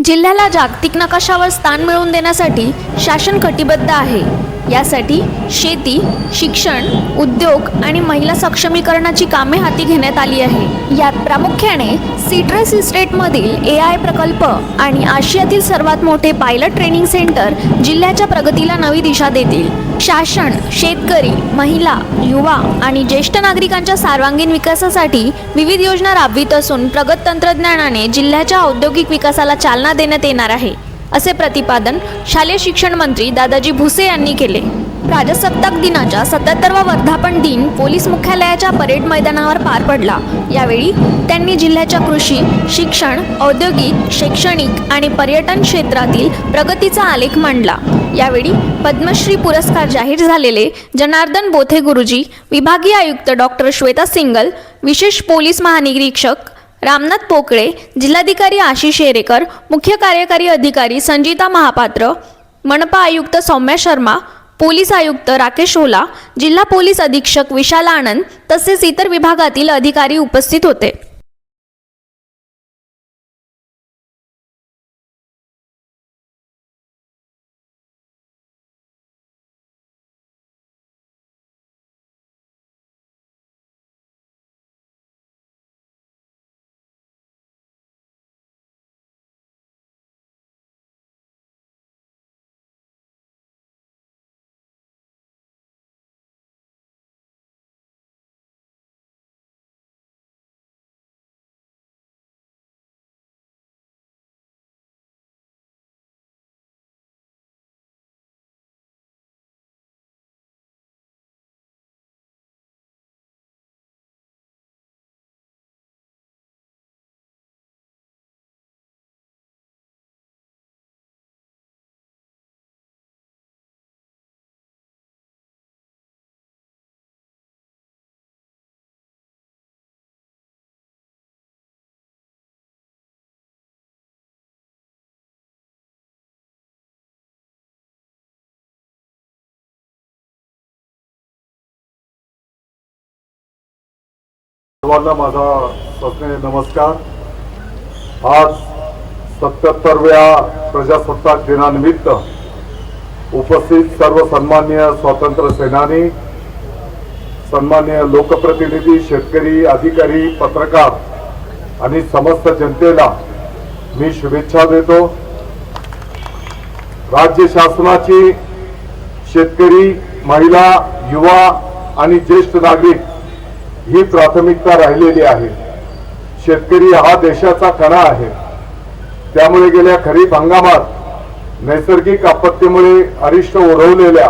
जिल्ह्याला जागतिक नकाशावर स्थान मिळवून देण्यासाठी शासन कटिबद्ध आहे। यासाठी शेती, शिक्षण, उद्योग आणि महिला सक्षमीकरणाची कामे हाती घेण्यात आली आहे। यात प्रामुख्याने सिट्रस इस्टेटमधील AI प्रकल्प आणि आशियातील सर्वात मोठे पायलट ट्रेनिंग सेंटर जिल्ह्याच्या प्रगतीला नवी दिशा देतील। शासन शेतकरी, महिला, युवा आणि ज्येष्ठ नागरिकांच्या सर्वांगीण विकासासाठी विविध योजना राबवित असून प्रगत तंत्रज्ञानाने जिल्ह्याच्या औद्योगिक विकासाला चालना देण्यात येणार आहे, असे प्रतिपादन शालेय शिक्षण मंत्री दादाजी भुसे यांनी केले। प्रजासत्ताक दिनाच्या 77वा वर्धापन दिन पोलीस मुख्यालयाच्या परेड मैदानावर पार पडला। यावेळी त्यांनी जिल्ह्याच्या कृषी, शिक्षण, औद्योगिक, शैक्षणिक आणि पर्यटन क्षेत्रातील प्रगतीचा आलेख मांडला। यावेळी पद्मश्री पुरस्कार जाहीर झालेले जनार्दन बोथे गुरुजी, विभागीय आयुक्त डॉक्टर श्वेता सिंगल, विशेष पोलीस महानिरीक्षक रामनाथ पोकळे, जिल्हाधिकारी आशिष शेरेकर, मुख्य कार्यकारी अधिकारी संजीता महापात्र, मनपा आयुक्त सौम्या शर्मा, पोलीस आयुक्त राकेश ओला, जिल्हा पोलीस अधीक्षक विशाल आनंद तसेच इतर विभागातील अधिकारी उपस्थित होते। सर्वांना माझा सस्नेह नमस्कार। आज 77व्या प्रजासत्ताक दिनानिमित्त उपस्थित सर्व सन्माननीय स्वातंत्र्य सेनानी, सन्माननीय लोकप्रतिनिधी, शेतकरी, अधिकारी, पत्रकार आणि समस्त जनतेला मी शुभेच्छा देतो। राज्य शासनाची शेतकरी, महिला, युवा आणि ज्येष्ठ नागरिक ही प्राथमिकता राहिलेली आहे। शेतकरी हा देशाचा कणा आहे। त्यामुळे गेल्या खरीप हंगामात नैसर्गिक आपत्तीमुळे अरिष्ट ओढवलेल्या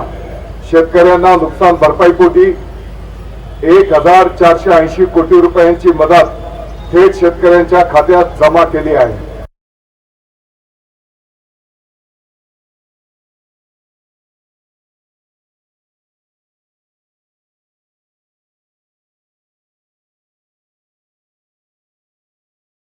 शेतकऱ्यांना नुकसान भरपाईपोटी 1480 कोटी रुपयांची मदत थेट शेतकऱ्यांच्या खात्यात जमा केली आहे।